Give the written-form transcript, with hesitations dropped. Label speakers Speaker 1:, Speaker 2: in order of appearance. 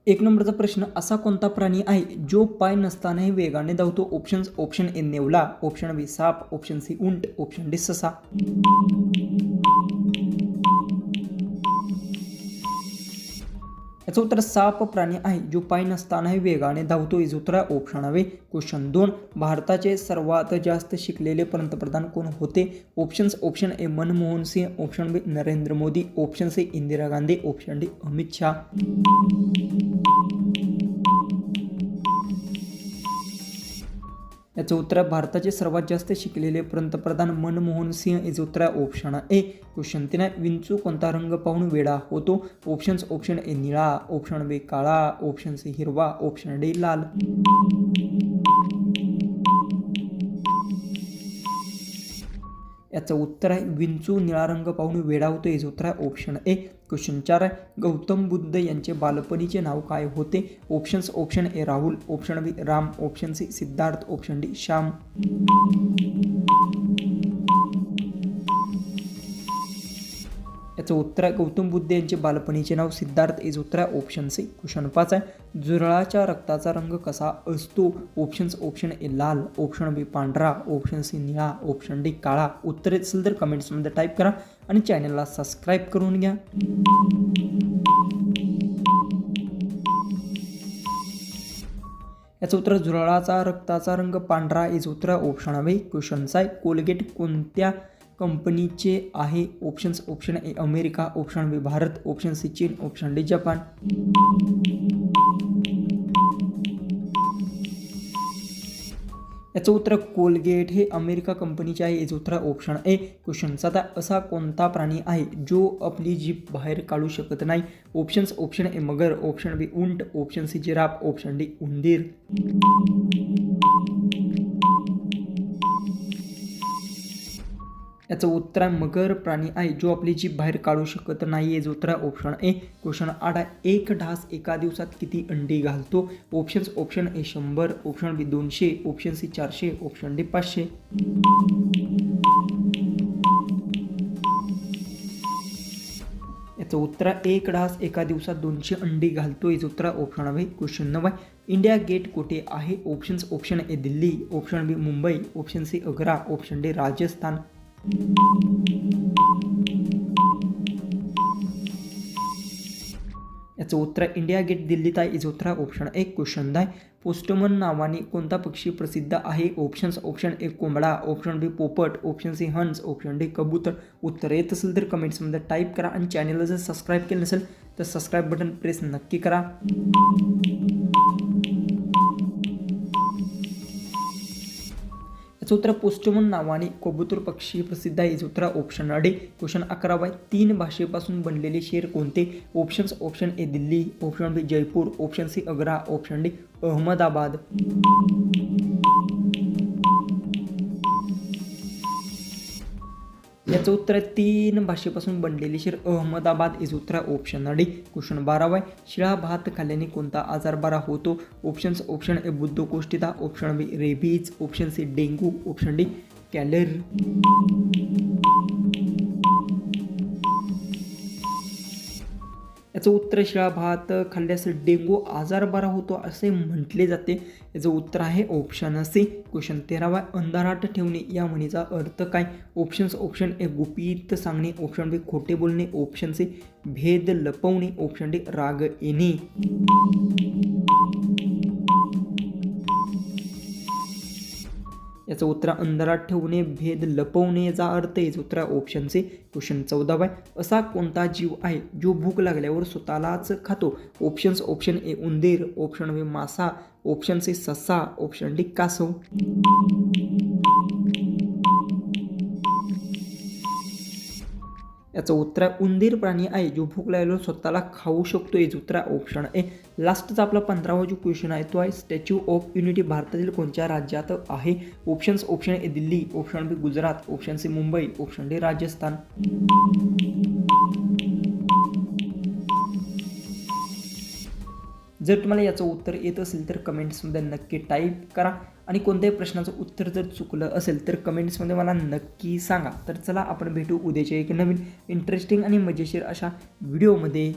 Speaker 1: एक नंबरचा प्रश्न, असा कोणता प्राणी आहे जो पाय नसतानाही वेगाने धावतो? ऑप्शन्स: ऑप्शन ए नेवला, ऑप्शन बी साप, ऑप्शन सी उंट, ऑप्शन डी ससा. याचं उत्तर साप प्राणी आहे जो पाय नसतानाही वेगाने धावतो. इज उत्तर ऑप्शन हवे. क्वेश्चन 2, भारताचे सर्वात जास्त शिकलेले पंतप्रधान कोण होते? Options: option A Manmohan Singh, option B Narendra Modi, option C Indira Gandhi, option D Amit Shah. याचं उत्तर भारताचे सर्वात जास्त शिकलेले पंतप्रधान मनमोहन सिंह. इज उत्तर ऑप्शन ए. क्वेश्चन 3, विंचू कोणता रंग पाहून वेडा होतो? ऑप्शन्स: ऑप्शन ए निळा, ऑप्शन बी काळा, ऑप्शन सी हिरवा, ऑप्शन डी लाल. याचं उत्तर आहे विंचू निळा रंग पाहून वेडा होतो. इज उत्तर आहे option A. Question 4, Gautam Buddha यांचे बालपणीचे नाव काय होते? Options: option A Rahul, option B Ram, option C Siddhartha, option D Shyam. याचं उत्तर आहे गौतम बुद्ध यांचे बालपणीचे नाव सिद्धार्थ. इज उत्तर आहे ऑप्शन सी. क्वेश्चन 5 आहे, झुरळाच्या रक्ताचा रंग कसा असतो? ऑप्शन्स: ऑप्शन ए लाल, ऑप्शन बी पांढरा, ऑप्शन सी निळा, ऑप्शन डी काळा. उत्तर येत असेल तर कमेंट्समध्ये टाईप करा आणि चॅनलला सबस्क्राईब करून घ्या. याचं उत्तर झुरळाचा रक्ताचा रंग पांढरा. इज उत्तर ऑप्शन हवे. क्वेश्चन 6, कोलगेट कोणत्या कंपनीचे आहे? Options: option A America, option B Bharat, option C चीन, ऑप्शन डी जपान. याचं उत्तर कोलगेट हे अमेरिका कंपनीचे आहे. इज उत्तर ऑप्शन ए. क्वेश्चन 7, असा कोणता प्राणी आहे जो आपली जीभ बाहेर काढू शकत नाही? ऑप्शन्स: ऑप्शन ए मगर, ऑप्शन बी उंट, option C giraffe, option D उंदीर. याचं उत्तर आहे मगर प्राणी आहे जो आपली जीभ बाहेर काढू शकत नाही. इज उत्तर ऑप्शन ए. क्वेश्चन 8, एक ढास एका दिवसात किती अंडी घालतो? Options: option A 100, option B 200, option C 400, option D 500. याचं उत्तर एक ढास एका दिवसात 200 अंडी घालतो. इज उत्तर ऑप्शन हवे. क्वेश्चन 9, इंडिया गेट कुठे आहे? Options: option A Delhi, option B Mumbai, option C Agra, option D Rajasthan. याचं उत्तर इंडिया गेट दिल्लीत आहे. इज उत्तर ऑप्शन ए. क्वेश्चन 10, पोस्टमन नावाने कोणता पक्षी प्रसिद्ध आहे? ऑप्शन्स: ऑप्शन ए कोंबडा, ऑप्शन बी पोपट, ऑप्शन सी हंस, ऑप्शन डी कबूतर. उत्तर येत असेल तर कमेंट्समध्ये टाईप करा आणि चॅनलला जर सबस्क्राईब केलं नसेल तर सबस्क्राईब बटन प्रेस नक्की करा. याचं उत्तर पोस्टमन नावाने कबूतर पक्षी प्रसिद्ध आहे. इज उत्तर ऑप्शन डी. क्वेश्चन 11, 3 भाषेपासून बनलेले शहर कोणते? Options: option A Delhi, option B Jaipur, option C Agra, option D Ahmedabad. याचं उत्तर 3 भाषेपासून बनलेले शहर अहमदाबाद. इज उत्तर ऑप्शन डी. क्वेश्चन 12, शिळा भात खाल्ल्याने कोणता आजार बरा होतो? ऑप्शन्स: ऑप्शन ए बुद्धकोष्ठिता, option B rabies, option C dengue, option D cholera. याचं उत्तर शिळा भात खाल्ल्यास डेंगू आजार बरा होतो असे म्हटले जाते. याचं उत्तर आहे ऑप्शन सी. क्वेश्चन 13, अंधारात ठेवणे या म्हणीचा अर्थ काय? ऑप्शन्स: ऑप्शन ए गुपित सांगणे, ऑप्शन बी खोटे बोलणे, ऑप्शन सी भेद लपवणे, ऑप्शन डी राग येणे. याचं उत्तर अंधारात ठेवणे, भेद लपवण्याचा अर्थ. याचं उत्तर ऑप्शन सी. क्वेश्चन 14, असा कोणता जीव आहे जो भूक लागल्यावर स्वतःलाच खातो? ऑप्शन्स: ऑप्शन ए उंदीर, ऑप्शन बी मासा, ऑप्शन सी ससा, ऑप्शन डी कासव. याचं उत्तर उंदीर प्राणी आहे जो भूक लागल्यावर स्वतःला खाऊ शकतो. याचं उत्तर ऑप्शन ए. लास्टचा आपला 15वा जो क्वेश्चन आहे तो आहे स्टॅच्यू ऑफ युनिटी भारतातील कोणत्या राज्यात आहे? Options: option A Delhi, option B Gujarat, option C Mumbai, option D Rajasthan. जर तुम्हाला याचं उत्तर येत असेल तर कमेंट्समध्ये नक्की टाईप करा आणि कोणत्याही प्रश्नाचं उत्तर जर चुकलं असेल तर कमेंट्समध्ये मला नक्की सांगा. तर चला आपण भेटू उद्याच्या एक नवीन इंटरेस्टिंग आणि मजेशीर अशा व्हिडिओमध्ये.